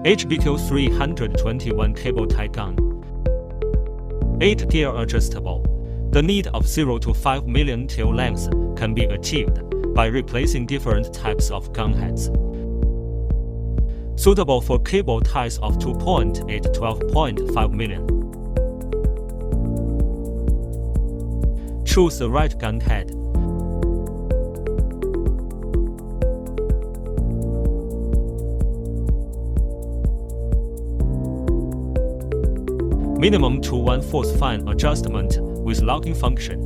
HBQ-321 cable tie gun. 8 gear adjustable. The need of 0 to 5 million tail lengths can be achieved by replacing different types of gun heads. Suitable for cable ties of 2.8 to 12.5 million. Choose the right gun head. Minimum to 1/4 fine adjustment with locking function.